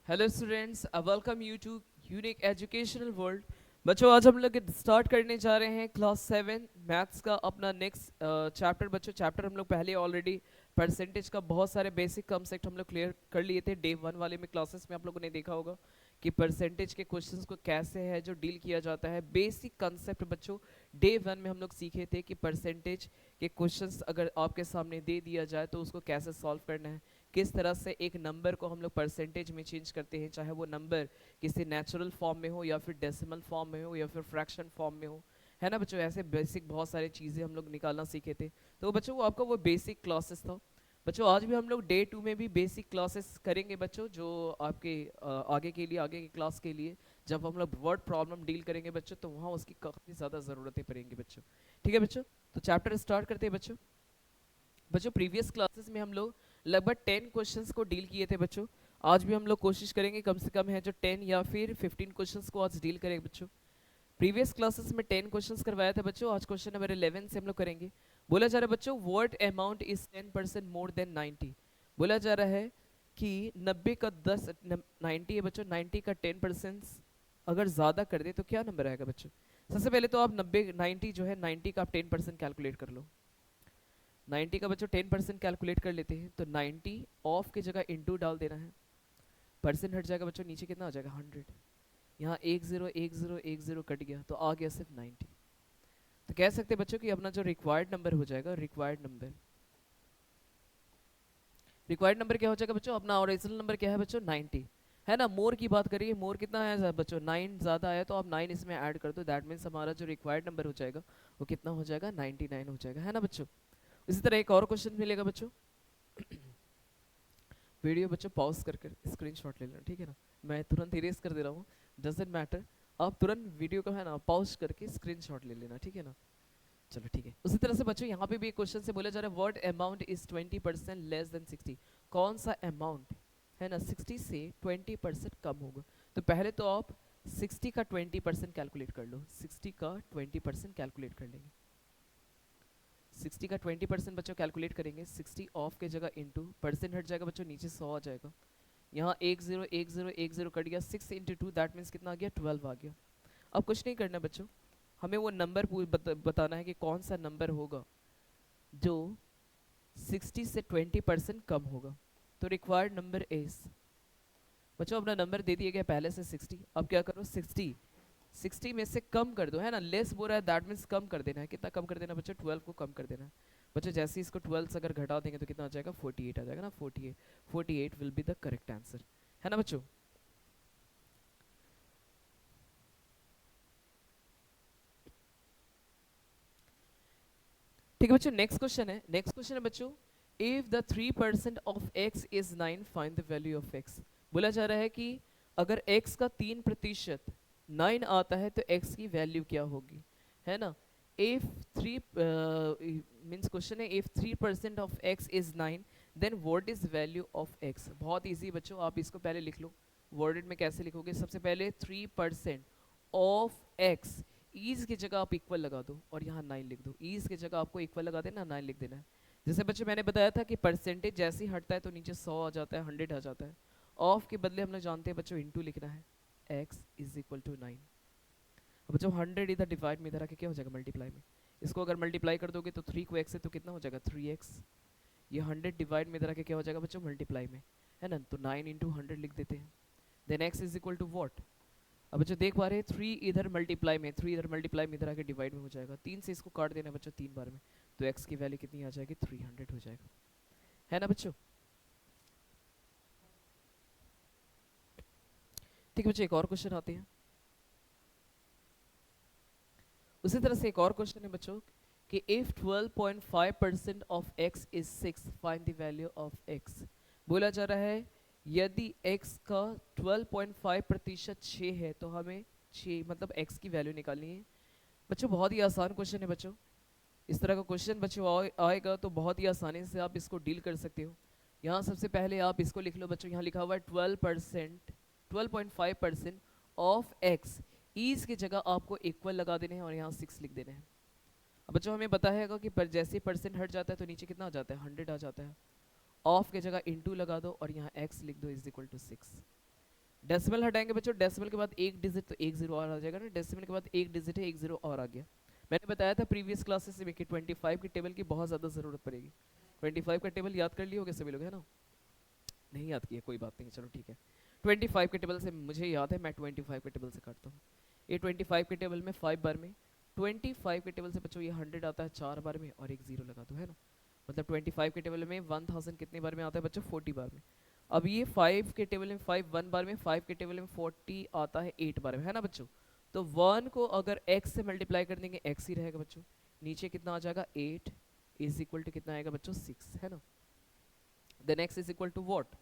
Hello students, welcome you to unique educational world. बच्चों, आज हम लोग स्टार्ट करने जा रहे हैं क्लास 7 मैथ्स का अपना नेक्स्ट चैप्टर। बच्चों, चैप्टर हम लोग पहले ऑलरेडी परसेंटेज का बहुत सारे बेसिक कॉन्सेप्ट हम लोग क्लियर कर लिए थे। डे 1 वाले में क्लासेस में आप लोगों ने देखा होगा कि परसेंटेज के क्वेश्चंस को कैसे है जो डील किया जाता है। बेसिक कंसेप्ट बच्चों डे 1 में हम लोग सीखे थे कि परसेंटेज के क्वेश्चंस अगर आपके सामने दे दिया जाए तो उसको कैसे सॉल्व करना है, किस तरह से एक नंबर को हम लोग परसेंटेज में चेंज करते हैं, चाहे वो नंबर किसी नेचुरल फॉर्म में हो या फिर डेसिमल फॉर्म में हो या फिर फ्रैक्शन फॉर्म में हो। है ना बच्चों, ऐसे बेसिक बहुत सारी चीज़ें हम लोग निकालना सीखे थे। तो बच्चों वो आपका वो बेसिक क्लासेस था। बच्चों आज भी हम लोग डे 2 में भी बेसिक क्लासेस करेंगे बच्चों, जो आपके आगे के लिए, आगे की क्लास के लिए जब हम लोग वर्ड प्रॉब्लम डील करेंगे बच्चों, तो वहाँ उसकी काफ़ी ज़्यादा ज़रूरतें पड़ेंगी बच्चों। ठीक है बच्चों, तो चैप्टर स्टार्ट करते हैं बच्चों। बच्चों प्रीवियस क्लासेस में हम लोग लगभग 10 क्वेश्चंस को डील किए थे बच्चों। आज भी हम लोग कोशिश करेंगे कम से कम है जो 10 या फिर 15 क्वेश्चंस को आज डील करेंगे बच्चों। प्रीवियस क्लासेस में 10 क्वेश्चंस करवाया था बच्चों, आज क्वेश्चन नंबर 11 से हम लोग करेंगे। बोला जा रहा है बच्चों, what amount is 10% more than 90। बोला जा रहा है कि 90 का 10 90 है बच्चों, 90 का 10% अगर ज़्यादा कर दे तो क्या नंबर आएगा बच्चों। सबसे पहले तो आप 90 90 जो है 90 का आप 10% कैलकुलेट कर लो। 90 का बच्चों 10% कैलकुलेट कर लेते हैं तो 90 ऑफ की जगह इंटू डाल देना है। परसेंट हट जाएगा बच्चों, नीचे कितना आ जाएगा 100। यहाँ एक जीरो एक जीरो एक जीरो कट गया तो आ गया सिर्फ 90। तो कह सकते हैं बच्चों कि अपना जो रिक्वायर्ड नंबर हो जाएगा, रिक्वायर्ड नंबर क्या हो जाएगा बच्चों, अपना ओरिजिनल नंबर क्या है बच्चों 90। है ना, मोर की बात करिए, मोर कितना है बच्चों 9 ज़्यादा आया तो आप 9 इसमें ऐड कर दो। दैट मीन्स हमारा जो रिक्वायर्ड नंबर हो जाएगा वो कितना हो जाएगा 99 हो जाएगा। है ना बच्चों, इसी तरह एक और क्वेश्चन मिलेगा बच्चों। वीडियो बच्चों पॉज करके स्क्रीनशॉट ले लेना, ठीक है ना। मैं तुरंत इरेज कर दे रहा हूँ, डजेंट मैटर। आप तुरंत वीडियो को है ना पॉज करके स्क्रीनशॉट ले लेना, ठीक है ना। चलो ठीक है, उसी तरह से बच्चों यहाँ पे भी एक क्वेश्चन से बोला जा रहा है, what amount is 20% less than 60। कौन सा अमाउंट है ना 60 से 20% कम होगा। तो पहले तो आप 60 का 20% कैलकुलेट कर लो, 60 का 20% कैलकुलेट कर लेंगे। 60 का 20% बच्चों कैलकुलेट करेंगे, 60 ऑफ के जगह इंटू परसेंट हट जाएगा बच्चों, नीचे 100 आ जाएगा। यहाँ एक जीरो एक जीरो एक जीरो कट गया, 6 इंटू टू दैट मीन्स कितना आ गया 12 आ गया। अब कुछ नहीं करना बच्चों, हमें वो नंबर बताना है कि कौन सा नंबर होगा जो 60 से 20% कम होगा। तो रिक्वायर्ड नंबर इज बच्चों, अपना नंबर दे दिया गया पहले से 60। अब क्या करो 60 में से कम कर दो, है ना, लेस बोल रहा है दैट मीन्स कम कर देना है। कितना कम कर देना बच्चों, 12 को कम कर देना है। बच्चों जैसे ही इसको 12 से अगर घटा देंगे तो कितना आ जाएगा 48 आ जाएगा ना, 48। 48 will be the correct answer. है ना बच्चों, ठीक है बच्चों। नेक्स्ट क्वेश्चन है बच्चों, if the 3% of x is 9 find the value of x। बोला जा रहा है कि अगर x का 3% 9 आता है तो x की वैल्यू क्या होगी। है ना, इफ 3 मीन्स क्वेश्चन है if 3% of x is 9 then what is value of x। बहुत इजी बच्चों, आप इसको पहले लिख लो। वर्डेड में कैसे लिखोगे, सबसे पहले 3% ऑफ x, ईज की जगह आप इक्वल लगा दो और यहाँ 9 लिख दो। ईज की जगह आपको इक्वल लगा देना, 9 लिख देना है। जैसे बच्चे मैंने बताया था कि परसेंटेज जैसे ही हटता है तो नीचे 100 आ जाता है, 100 आ जाता है। ऑफ के बदले हम लोग जानते हैं बच्चों इंटू लिखना है, x इज इक्वल टू 9। अब बच्चों 100 इधर डिवाइड में, इधर आके क्या हो जाएगा मल्टीप्लाई में। इसको अगर मल्टीप्लाई कर दोगे तो 3 को x से तो कितना हो जाएगा 3x। ये 100 डिवाइड में इधर आके क्या हो जाएगा बच्चों मल्टीप्लाई में, है ना। तो 9 इंटू 100 लिख देते हैं, then x is equal to what. अब बच्चों देख पा रहे हैं 3 इधर मल्टीप्लाई में, 3 इधर मल्टीप्लाई में, इधर आके डिवाइड में हो जाएगा। 3 से इसको काट देना बच्चों 3 बार में, तो x की वैल्यू कितनी आ जाएगी 300 हो जाएगा। है ना बच्चों, ठीक है बच्चों। एक और क्वेश्चन आते हैं, उसी तरह से एक और क्वेश्चन है बच्चों कि if 12.5% of x is 6 find the value of x। बोला जा रहा है यदि x का 12.5% 6 है तो हमें 6 मतलब x की वैल्यू निकालनी है। बच्चों बहुत ही आसान क्वेश्चन है बच्चों, इस तरह का क्वेश्चन बच्चों आएगा तो बहुत ही आसानी से आप इसको डील कर सकते हो। यहाँ सबसे पहले आप इसको लिख लो बच्चों, यहाँ लिखा हुआ है 12%, 12.5% ऑफ एक्स, ईज की जगह आपको इक्वल लगा देने हैं और यहाँ 6 लिख देने हैं। अब बच्चों हमें पता है कि पर जैसे परसेंट हट जाता है तो नीचे कितना आ जाता है 100 आ जाता है। ऑफ की जगह इंटू लगा दो और यहाँ x लिख दो इज इक्वल टू 6। डेसिमल हटाएंगे बच्चों, डेसिमल के बाद एक डिजिट तो एक जीरो और आ जाएगा ना, डेसिमल के बाद एक डिजिट है, एक जीरो और आ गया। मैंने बताया था प्रीवियस क्लासेस में कि 25 की टेबल की बहुत ज़्यादा ज़रूरत पड़ेगी। 25 का टेबल याद कर लिए होगे सभी लोग, है ना? नहीं याद किया, कोई बात नहीं, चलो ठीक है। 25 के टेबल से मुझे याद है, मैं 25 के टेबल से काटता हूँ। ये 25 के टेबल में 5 बार में, 25 के टेबल से बच्चों ये 100 आता है 4 बार में और एक जीरो लगा दो, है ना? मतलब 25 के टेबल में 1000 कितनी बार में आता है बच्चों? 40 बार में। अब ये 5 के टेबल में 5 1 बार में, 5 के टेबल में 40 आता है 8 बार में, है ना बच्चों? तो 1 को अगर x से मल्टीप्लाई कर देंगे x ही रहेगा बच्चों। नीचे कितना आ जाएगा? 8 इज इक्वल टू कितना आएगा बच्चों? 6, है ना? Then x is equal to what?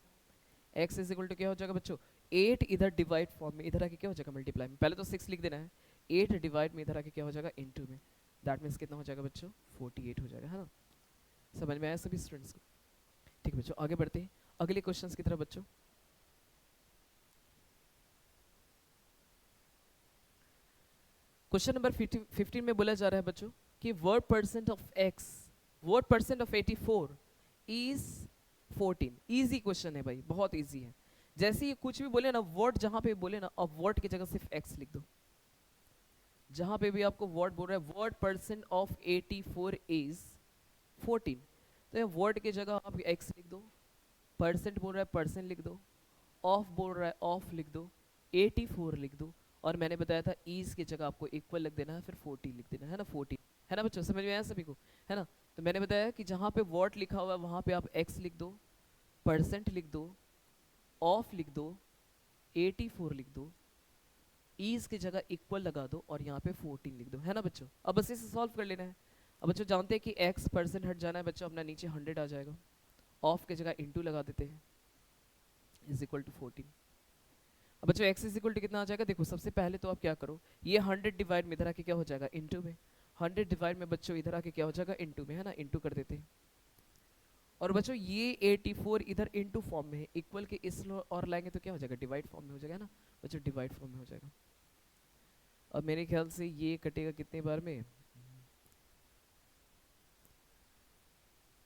x is equal to क्या हो जाएगा बच्चों? 8 इधर डिवाइड फॉर्म में, इधर आके क्या हो जाएगा? मल्टीप्लाई में। पहले तो 6 लिख देना है, 8 डिवाइड में इधर आके क्या हो जाएगा? इनटू में। दैट मींस कितना हो जाएगा बच्चों? 48 हो जाएगा, है ना? समझ में आया सभी स्टूडेंट्स को? ठीक है बच्चों, आगे बढ़ते हैं अगले क्वेश्चंस की तरफ बच्चों। क्वेश्चन नंबर 15 में बोला जा रहा है बच्चों कि what percent of x, what percent of 84 is 14। Easy question है भाई, बहुत इजी है। जैसे ये कुछ भी बोले ना वर्ड, जहां पे बोले ना, अब वर्ड की जगह सिर्फ x लिख दो। जहां पे भी आपको वर्ड बोल रहा है व्हाट परसेंट ऑफ 84 इज 14, तो ये वर्ड की जगह आप x लिख दो, परसेंट बोल रहा है परसेंट लिख दो, ऑफ बोल रहा है ऑफ लिख दो, 84 लिख दो, और मैंने बताया था ईज की जगह आपको इक्वल लिख देना है, फिर 40 लिख देना है ना, 40, है ना बच्चों? समझ में आया सभी को, है ना? तो मैंने बताया कि जहाँ पे वॉट लिखा हुआ है वहाँ पे आप x लिख दो, परसेंट लिख दो, ऑफ लिख दो, 84 लिख दो, ईज की जगह इक्वल लगा दो और यहाँ पे 14 लिख दो, है ना बच्चों? अब बस इसे सॉल्व कर लेना है। अब बच्चों जानते हैं कि x परसेंट हट जाना है बच्चों, अपना नीचे 100 आ जाएगा, ऑफ की जगह इंटू लगा देते हैं, इज इक्वल टू 14। अब बच्चों x इज इक्वल टू कितना आ जाएगा? देखो सबसे पहले तो आप क्या करो, ये 100 डिवाइड में इधर आके क्या हो जाएगा? इनटू में। 100 डिवाइड में बच्चों इधर आके क्या हो जाएगा? इनटू में, है ना? इनटू कर देते हैं। और बच्चों ये 84 इधर इनटू फॉर्म में है, इक्वल के इस और लाएंगे तो क्या हो जाएगा? डिवाइड फॉर्म में हो जाएगा, है ना बच्चों? डिवाइड फॉर्म में हो जाएगा। अब मेरे ख्याल से ये कटेगा कितने बार में?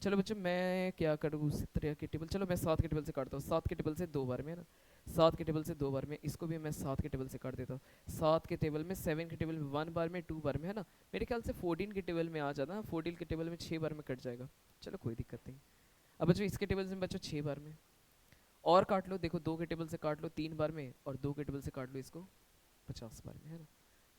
चलो बच्चों मैं क्या करूँ उसी तरह के टेबल, चलो मैं 7 के टेबल से काटता हूँ। 7 के टेबल से 2 बार में, है ना? 7 के टेबल से 2 बार में, इसको भी मैं 7 के टेबल से काट देता हूँ। 7 के टेबल में, 7 के टेबल में 1 बार में, 2 बार में, है ना? मेरे ख्याल से 14 के टेबल में आ जाता, 14 के टेबल में 6 बार में कट जाएगा। चलो कोई दिक्कत नहीं। अब बच्चों इसके टेबल से बच्चों 6 बार में और काट लो, देखो 2 के टेबल से काट लो 3 बार में, और 2 के टेबल से काट लो इसको 50 बार में, है ना?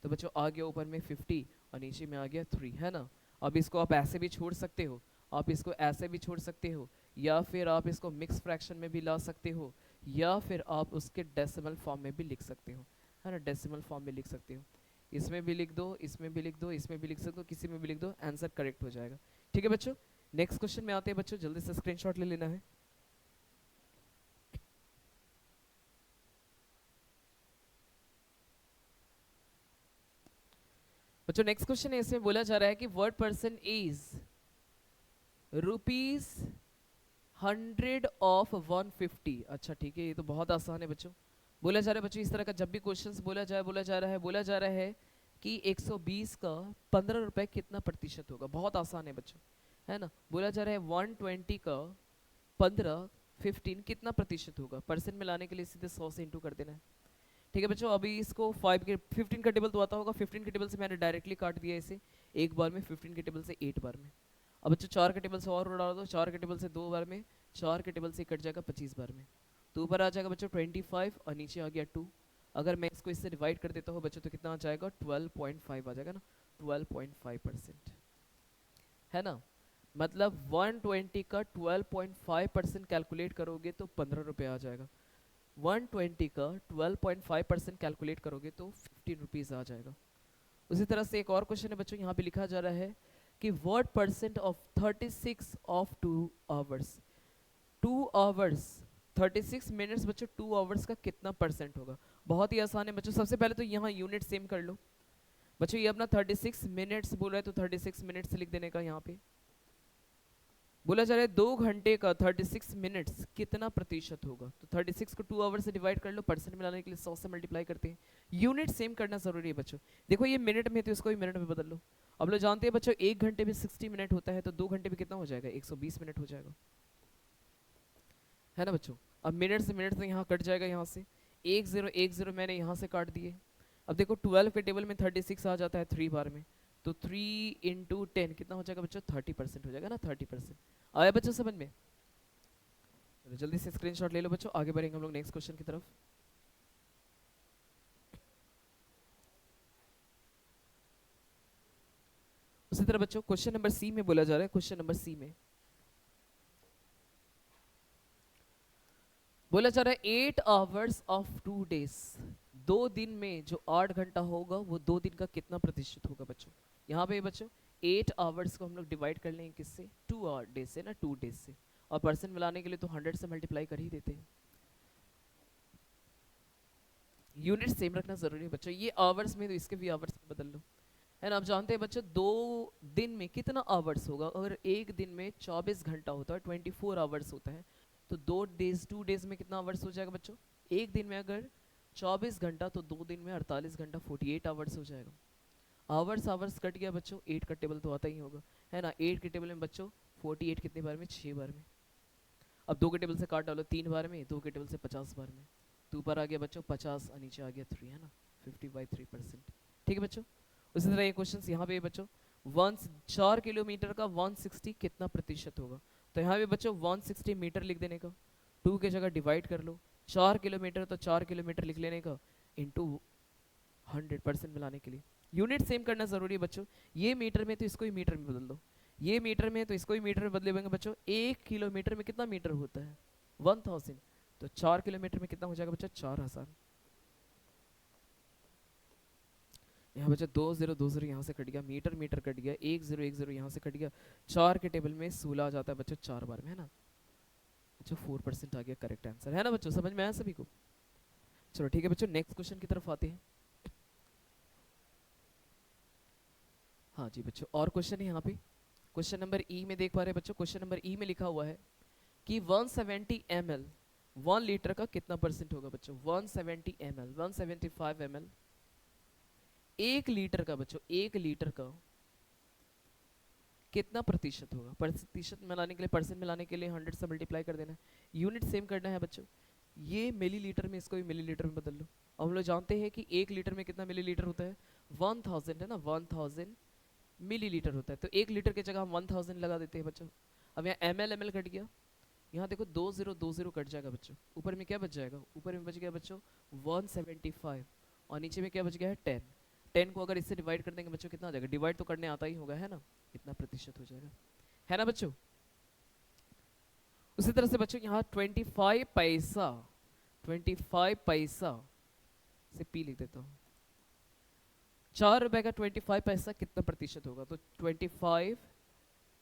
तो बच्चों आ गया ऊपर में 50 और नीचे में आ गया 3, है ना? अब इसको आप ऐसे भी छोड़ सकते हो, आप इसको ऐसे भी छोड़ सकते हो, या फिर आप इसको मिक्स फ्रैक्शन में भी ला सकते हो, या फिर आप उसके डेसिमल फॉर्म में भी लिख सकते हो, है ना? डेसिमल फॉर्म में लिख सकते हो, इसमें भी लिख दो, इसमें भी लिख दो, इसमें भी लिख सकते हो, किसी में भी लिख दो, आंसर करेक्ट हो जाएगा। ठीक है बच्चों, नेक्स्ट क्वेश्चन में आते हैं बच्चों, जल्दी से स्क्रीनशॉट ले लेना है। बच्चों नेक्स्ट क्वेश्चन है, इसमें बोला जा रहा है कि what person is rupees 100 of 150। अच्छा ठीक है, ये तो बहुत आसान है बच्चों। बोला जा रहा है बच्चों इस तरह का जब भी क्वेश्चंस बोला जा रहा है कि 120 का 15 रुपए कितना प्रतिशत होगा। बहुत आसान है बच्चों, है ना? बोला जा रहा है 120 का 15 15 कितना प्रतिशत होगा। परसेंट में लाने के लिए सीधे 100 से इंटू कर देना है। ठीक है बच्चों, अभी इसको 5 के 15 का टेबल तो आता होगा, 15 के टेबल से मैंने डायरेक्टली काट दिया इसे एक बार में, 15 के टेबल से 8 बार में। अब बच्चों 4 के टेबल से और उड़ा दो, 4 के टेबल से 2 बार में, 4 के टेबल से कट जाएगा 25 बार में। तो ऊपर आ जाएगा बच्चों 25 और नीचे आ गया 2। अगर मैं इसको इससे डिवाइड कर देता हूँ बच्चों तो कितना आ जाएगा? 12.5 आ जाएगा ना, 12.5%, है ना? मतलब 120 का 12.5% कैलकुलेट करोगे तो 15 रुपये आ जाएगा। 120 का 12.5% कैलकुलेट करोगे तो 15 रुपीज़ आ जाएगा। उसी तरह से एक और क्वेश्चन है बच्चों, यहाँ पे लिखा जा रहा है कि what percent of 36 of 2 hours, 2 hours 36 minutes बच्चों, 2 आवर्स का कितना परसेंट होगा। बहुत ही आसान है बच्चों। सबसे पहले तो यहाँ यूनिट सेम कर लो बच्चों, ये अपना 36 मिनट्स बोल रहा है तो 36 मिनट्स लिख देने का। यहाँ पे बोला जा रहा है 2 घंटे का 36 मिनट्स कितना प्रतिशत होगा। तो 36 को 2 आवर से डिवाइड कर लो, परसेंट में लाने के लिए 100 से मल्टीप्लाई करते हैं। यूनिट सेम करना जरूरी है बच्चों। देखो ये मिनट में तो इसको भी मिनट में बदल लो। अब लोग जानते हैं बच्चों 1 घंटे में 60 मिनट होता है, तो 2 घंटे में कितना हो जाएगा? 120 मिनट हो जाएगा, है ना बच्चों? अब मिनट से यहाँ कट जाएगा, यहाँ से 1 0 1 0 मैंने यहाँ से काट दिए। अब देखो 12 के टेबल में 36 आ जाता है 3 बार में, तो 3 × 10 कितना हो जाएगा बच्चों? 30% हो जाएगा ना, 30%। आया बच्चों समझ में? चलो जल्दी से स्क्रीनशॉट ले लो बच्चों, आगे बढ़ेंगे हम लोग नेक्स्ट क्वेश्चन की तरफ। उसी तरह बच्चों क्वेश्चन नंबर सी में बोला जा रहा है, क्वेश्चन नंबर सी में बोला जा रहा है 8 आवर्स ऑफ 2 डेज, 2 दिन में जो 8 घंटा होगा वो 2 दिन का कितना प्रतिशत होगा बच्चों? यहाँ पे बच्चों 8 आवर्स को हम लोग डिवाइड कर लेंगे किससे? 2 डेज से ना, 2 डेज से, और परसेंट मिलाने के लिए तो 100 से मल्टीप्लाई कर ही देते हैं। यूनिट सेम रखना जरूरी है बच्चों, ये आवर्स में तो इसके भी आवर्स में बदल लो, है ना। आप जानते हैं बच्चों 2 दिन में कितना आवर्स होगा? अगर एक दिन में 24 घंटा होता है, 24 आवर्स होता है, तो 2 डेज में कितना आवर्स हो जाएगा बच्चों? एक दिन में अगर 24 घंटा, तो 2 दिन में 48 घंटा, 48 आवर्स हो जाएगा। आवर्स आवर्स कट गया बच्चों, 8 का टेबल तो आता ही होगा, है ना। 8 के टेबल में बच्चों 48 कितने बार में? 6 बार में। अब 2 के टेबल से काट डालो 3 बार में, 2 के टेबल से 50 बार में, तो ऊपर आ गया बच्चों 50 और नीचे आ गया 3, है ना, 50/3%। ठीक है बच्चों। उसी तरह ये क्वेश्चन यहाँ पे बच्चों 4 किलोमीटर का 160 कितना प्रतिशत होगा? तो यहाँ पे बच्चों 160 मीटर लिख देने का, 2 की जगह डिवाइड कर लो, 4 किलोमीटर तो 4 किलोमीटर लिख लेने का, इंटू 100% मिलाने के लिए यूनिट सेम करना जरूरी है बच्चों। ये मीटर में तो इसको ही मीटर में बदल दो, ये मीटर में तो इसको ही मीटर में बदलेंगे बच्चों। 1 किलोमीटर में कितना मीटर होता है? 1000। तो 4 किलोमीटर में कितना हो जाएगा बच्चों? 4000। यहाँ बच्चा 2 0 2 0 यहाँ से कट गया, मीटर मीटर कट गया, 1 0 1 0 यहाँ से कट गया, 4 के टेबल में 16 आ जाता है बच्चों 4 बार में, है ना। बच्चों 4% आ गया करेक्ट आंसर, है ना बच्चों, समझ में आया सभी को? चलो ठीक है बच्चों, नेक्स्ट क्वेश्चन की तरफ आते हैं। हाँ जी बच्चों, और क्वेश्चन है यहाँ पे, क्वेश्चन नंबर ई में देख पा रहे हैं बच्चों, क्वेश्चन नंबर ई में लिखा हुआ है कि 170 ml 1 लीटर का कितना परसेंट होगा बच्चों? 170 ml 175 ml 1 लीटर का बच्चों, 1 लीटर का कितना प्रतिशत होगा? प्रतिशत मिलाने के लिए, परसेंट मिलाने के लिए 100 से मल्टीप्लाई कर देना है, यूनिट सेम करना है बच्चों। ये मिलीलीटर में, इसको भी मिलीलीटर में बदल लो। अब हम लोग जानते हैं कि 1 लीटर में कितना मिलीलीटर होता है? 1000, है ना, 1000 मिलीलीटर होता है, तो 1 लीटर की जगह हम 1000 लगा देते हैं बच्चों। अब यहाँ ml कट गया, यहाँ देखो 2 0 2 0 कट जाएगा बच्चों, ऊपर में क्या बच जाएगा? ऊपर में बच गया बच्चों 175, और नीचे में क्या बच गया है? 10। 10 को अगर इससे डिवाइड कर देंगे बच्चों कितना आ जाएगा? डिवाइड तो करने आता ही होगा, है ना, कितना प्रतिशत हो जाएगा, है ना बच्चों। उसी तरह से बच्चों यहाँ 25 पैसा, 25 पैसा से पी लिख देता हूँ, 4 रुपए का 25 पैसा कितना प्रतिशत होगा? तो 25,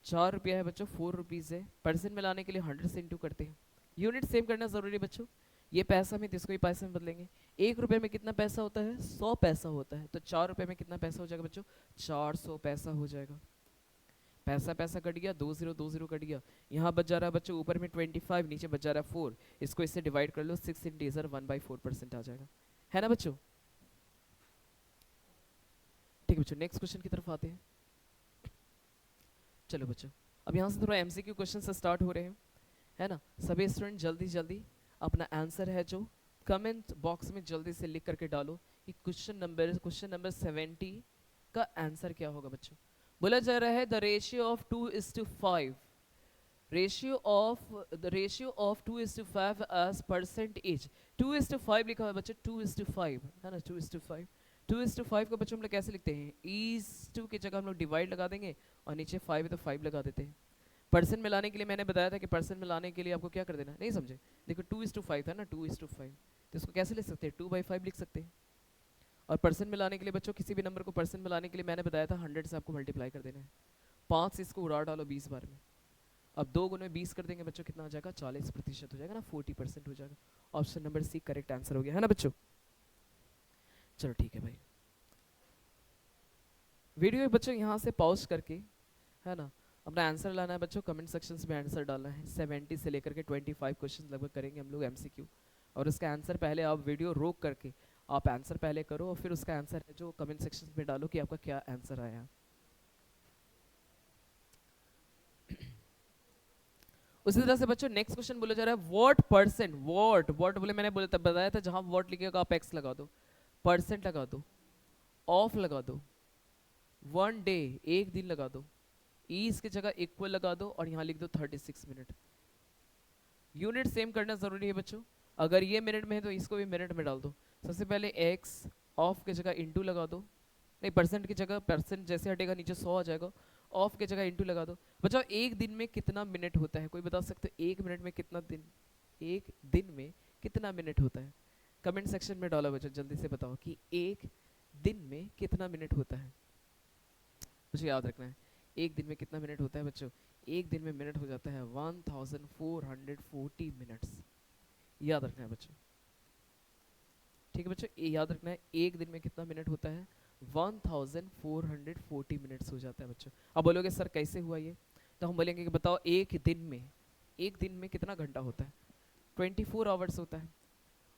4 रुपया है बच्चों, 4 रुपीज है, परसेंट मिलाने के लिए 100 से इंटू करते हैं, यूनिट सेम करना जरूरी है बच्चों। ये पैसा में तो इसको ही पैसे में बदलेंगे। 1 रुपए में कितना पैसा होता है? 100 पैसा होता है, तो 4 रुपए में कितना पैसा हो जाएगा बच्चों? 400 पैसा हो जाएगा। पैसा पैसा कट गया, 2 0 2 0 कट गया, यहाँ बच जा रहा है बच्चों ऊपर में 25, नीचे बच जा रहा है 4, इसको इससे डिवाइड कर लो, 6 × 1/4% आ जाएगा, है ना बच्चों। ठीक है बच्चों, नेक्स्ट क्वेश्चन की तरफ आते हैं। चलो बच्चों, अब यहाँ से थोड़ा एमसीक्यू क्वेश्चन से स्टार्ट हो रहे हैं, है ना। सभी स्टूडेंट जल्दी जल्दी अपना आंसर है जो कमेंट बॉक्स में जल्दी से लिख करके डालो कि क्वेश्चन नंबर 70 का आंसर क्या होगा बच्चों। बोला जा रहा है the ratio of 2:5, ratio of 2:5 as percentage. 2:5 लिखा हुआ है बच्चों, 2:5, है ना, 2:5। 2:5 को बच्चों हम लोग कैसे लिखते हैं? इज टू की जगह हम लोग डिवाइड लगा देंगे, और नीचे 5 है तो 5 लगा देते हैं। परसेंट मिलाने के लिए मैंने बताया था कि परसेंट मिलाने के लिए आपको क्या कर देना, नहीं समझे? देखो 2:5 था ना, 2:5, तो इसको कैसे लिख सकते हैं? 2/5 लिख सकते हैं। और परसेंट मिलाने के लिए बच्चों किसी भी नंबर को परसेंट मिलाने के लिए मैंने बताया था 100 से आपको मल्टीप्लाई कर देना है, 5 से इसको उड़ा डालो 20 बार में। अब 2 गुने 20 कर देंगे बच्चों, कितना आ जाएगा? 40% हो जाएगा ना, 40% हो जाएगा। Option number C correct answer हो गया, है ना बच्चों। चलो ठीक है भाई, वीडियो बच्चों यहाँ से पॉज करके, है ना, अपना आंसर लाना है बच्चों, कमेंट सेक्शंस में आंसर डालना है। 70 से लेकर के 25 क्वेश्चन लगभग करेंगे हम लोग एमसीक्यू, और उसका आंसर पहले आप वीडियो रोक करके आप आंसर पहले करो, और फिर उसका आंसर है जो कमेंट सेक्शन में डालो कि आपका क्या आंसर आया। उसी तरह से बच्चों नेक्स्ट क्वेश्चन बोला जा रहा है व्हाट परसेंट, व्हाट व्हाट बोले मैंने बोला था बताया था, जहां व्हाट लिखेगा आप एक्स लगा दो, परसेंट लगा दो, ऑफ लगा दो, वन डे एक दिन लगा दो, ईज की जगह इक्वल लगा दो और यहाँ लिख दो 36 मिनट। यूनिट सेम करना जरूरी है बच्चों, अगर ये मिनट में है तो इसको भी मिनट में डाल दो। सबसे पहले एक्स ऑफ की जगह इंटू लगा दो, नहीं परसेंट की जगह परसेंट जैसे हटेगा नीचे 100 आ जाएगा, ऑफ की जगह इंटू लगा दो। बच्चों एक दिन में कितना मिनट होता है, कोई बता सकते हो एक मिनट में कितना दिन, एक दिन में कितना मिनट होता है? कमेंट सेक्शन में डालो बच्चों, जल्दी से बताओ कि एक दिन में कितना मिनट होता है। मुझे याद रखना है एक दिन में कितना मिनट होता है बच्चों। एक दिन में मिनट हो जाता है 1440 मिनट्स, याद रखना है बच्चों। ठीक है बच्चों, ये याद रखना है एक दिन में कितना मिनट होता है, 1440 मिनट्स हो जाता है बच्चों। अब बोलोगे सर कैसे हुआ ये, तो हम बोलेंगे कि बताओ एक दिन में, एक दिन में कितना घंटा होता है, 24 आवर्स होता है।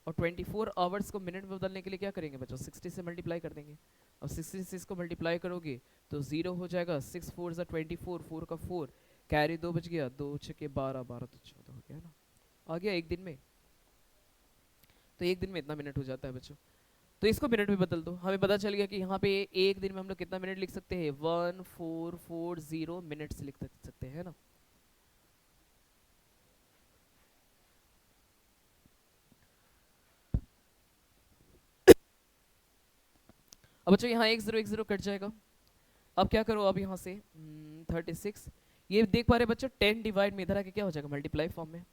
और 24 आवर्स को मिनट में बदलने के लिए क्या करेंगे बच्चों, 60 से मल्टीप्लाई कर देंगे। अब 60 से इसको मल्टीप्लाई करोगे तो 0 हो जाएगा, 6 4 ज़ा 24, 4 का 4, कैरी 2 बच गया, 2 6 12, 12 तो 14 हो गया ना, आ गया एक दिन में। तो एक दिन में इतना मिनट हो जाता है बच्चों, तो इसको मिनट में बदल दो। हमें पता चल गया कि यहाँ पे एक दिन में हम लोग कितना मिनट लिख सकते हैं, 1440 मिनट्स लिख सकते हैं ना। अब बच्चों यहाँ एक जीरो कट जाएगा। अब क्या करो, अब यहाँ से 36, ये देख पा रहे बच्चों 10 डिवाइड में इधर आके क्या हो जाएगा, मल्टीप्लाई फॉर्म में।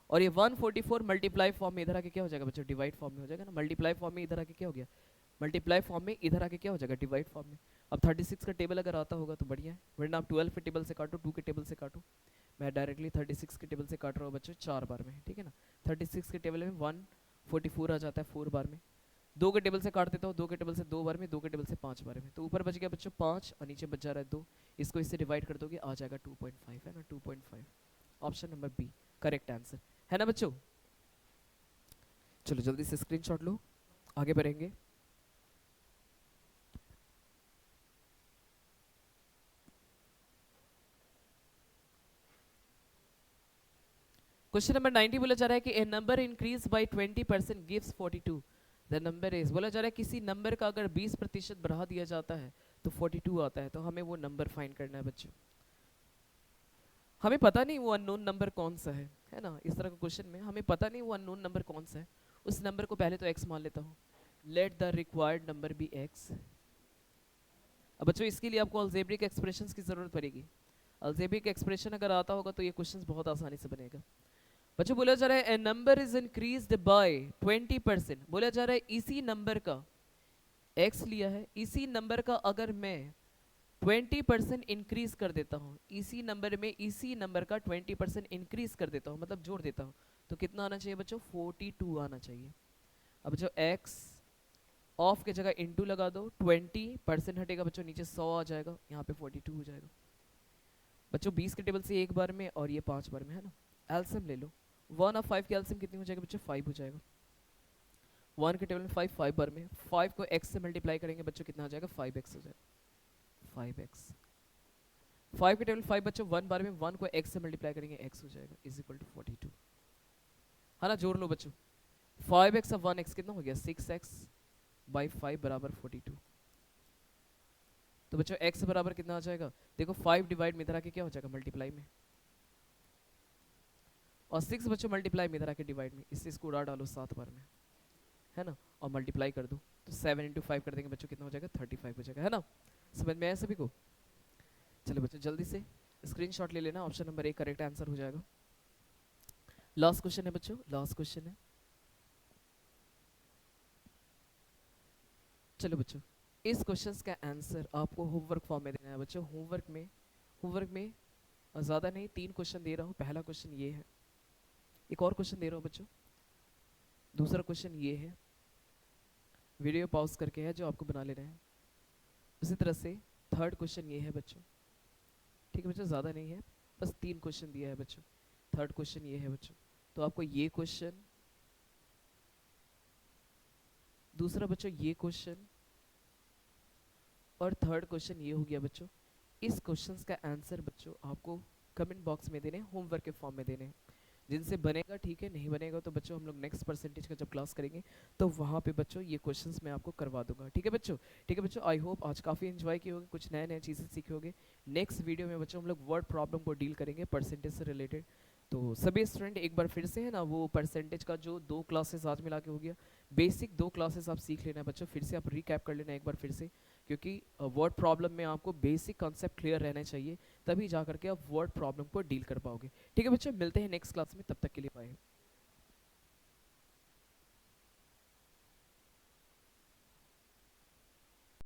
और ये 144 मल्टीप्लाई फॉर्म में इधर आके क्या हो जाएगा बच्चों, डिवाइड फॉर्म में हो जाएगा ना। मल्टीप्लाई फॉर्म में इधर आके क्या हो गया, मल्टीप्लाई फॉर्म में इधर आके क्या हो जाएगा, डिवाइड फॉर्म में। अब 36 का टेबल अगर आता होगा तो बढ़िया है, वरना आप 12 के टेबल से काटो, 2 के टेबल से काटो। मैं डायरेक्टली 36 के टेबल से काट रहा हूँ बच्चों 4 बार में, ठीक है ना। 36 के टेबल में 144 आ जाता है 4 बार में। 2 के टेबल से काट देता हूँ, 2 के टेबल से 2 बार में, 2 के टेबल से 5 बार में, तो ऊपर बच गया बच्चों 5 और नीचे बच जा रहा है 2। इसको इससे डिवाइड कर दोगे आ जाएगा 2.5, है ना 2.5। Option number B correct answer है ना बच्चों। चलो जल्दी से स्क्रीनशॉट लो, आगे बढ़ेंगे। क्वेश्चन नंबर 90 बोला जा रहा है कि a number increase by 20% gives 42, the number is. बोला जा रहा है किसी नंबर का अगर 20% बढ़ा दिया जाता है तो 42 आता है, तो हमें वो नंबर फाइंड करना है बच्चों। हमें पता नहीं वो अननोन नंबर कौन सा है ना। इस तरह का क्वेश्चन में हमें पता नहीं वो अननोन नंबर कौन सा है, उस नंबर को पहले तो x मान लेता हूँ, let the required number be x। अब बच्चों इसके लिए आपको अलजेब्रिक एक्सप्रेशंस की जरूरत पड़ेगी। अलजेब्रिक एक्सप्रेशन अगर आता होगा तो ये क्वेश्चंस बहुत आसानी से बनेगा बच्चों। बोला जा रहा है ए नंबर इज इंक्रीज्ड बाय 20%, बोला जा रहा है इसी नंबर का x लिया है, इसी नंबर का अगर मैं 20% इंक्रीज कर देता हूँ, इसी नंबर में इसी नंबर का 20% इंक्रीज कर देता हूँ, मतलब जोड़ देता हूँ, तो कितना आना चाहिए बच्चों, 42 आना चाहिए। अब जो x ऑफ के जगह इंटू लगा दो, 20% हटेगा बच्चों, नीचे 100 आ जाएगा, यहाँ पे 42 हो जाएगा बच्चों। 20 के टेबल से एक बार में और ये 5 बार में, है ना। एल्सियम ले लो, 1 और 5 की एल्सियम कितनी हो जाएगी बच्चों, 5 हो जाएगा। 1 के टेबल में 5 5 बार में, 5 को x से मल्टीप्लाई करेंगे बच्चों कितना आ जाएगा, 5x हो जाएगा, 5x। 5 के टेबल 5 बच्चों 1 बार में, 1 को x से मल्टीप्लाई करेंगे x हो जाएगा, इज इक्वल टू 42, है ना। जोड़ लो बच्चों, 5x और 1x कितना हो गया, 6x बाई 5 बराबर 42। तो बच्चों x बराबर कितना आ जाएगा, देखो 5 डिवाइड में इधर आके क्या हो जाएगा, मल्टीप्लाई में, और 6 बच्चों मल्टीप्लाई में इधर आके डिवाइड में, इससे इसको उड़ा डालो 7 बार में, है ना, और मल्टीप्लाई कर दो, तो 7 इंटू 5 कर देंगे बच्चों कितना हो जाएगा, 35 हो जाएगा, है ना। समझ में आया सभी को। चलो बच्चों जल्दी से स्क्रीनशॉट ले लेना, ऑप्शन नंबर 1 करेक्ट आंसर हो जाएगा। लास्ट क्वेश्चन है बच्चों, लास्ट क्वेश्चन है। चलो बच्चों इस क्वेश्चन का आंसर आपको होमवर्क फॉर्म में देना है बच्चों। होमवर्क में ज़्यादा नहीं 3 क्वेश्चन दे रहा हूँ। पहला क्वेश्चन ये है, एक और क्वेश्चन दे रहा हूँ बच्चों, दूसरा क्वेश्चन ये है, वीडियो पॉज करके है जो आपको बना लेना है। उसी तरह से थर्ड क्वेश्चन ये है बच्चों, ठीक है बच्चों, ज़्यादा नहीं है, बस 3 क्वेश्चन दिया है बच्चों। थर्ड क्वेश्चन ये है बच्चों, तो आपको ये क्वेश्चन, दूसरा बच्चों ये क्वेश्चन, और थर्ड क्वेश्चन ये हो गया बच्चों। इस क्वेश्चंस का आंसर बच्चों आपको कमेंट बॉक्स में देने, होमवर्क के फॉर्म में देने। जिनसे बनेगा ठीक है, नहीं बनेगा तो बच्चों हम लोग नेक्स्ट परसेंटेज का जब क्लास करेंगे तो वहाँ पे बच्चों ये क्वेश्चंस मैं आपको करवा दूंगा। ठीक है बच्चों? ठीक है बच्चों, आई होप आज काफ़ी एंजॉय किए होगे, कुछ नए नए चीज़ें सीखे होगे। नेक्स्ट वीडियो में बच्चों हम लोग वर्ड प्रॉब्लम को डील करेंगे परसेंटेज से रिलेटेड। तो सभी स्टूडेंट एक बार फिर से है ना वो परसेंटेज का जो 2 क्लासेस आज मिला के हो गया, बेसिक 2 क्लासेस आप सीख लेना है बच्चों, फिर से आप रिकैप कर लेना एक बार फिर से, क्योंकि वर्ड प्रॉब्लम में आपको बेसिक कॉन्सेप्ट क्लियर रहने चाहिए, तभी जा करके आप वर्ड प्रॉब्लम को डील कर पाओगे। ठीक है बच्चों, मिलते हैं नेक्स्ट क्लास में, तब तक के लिए बाय।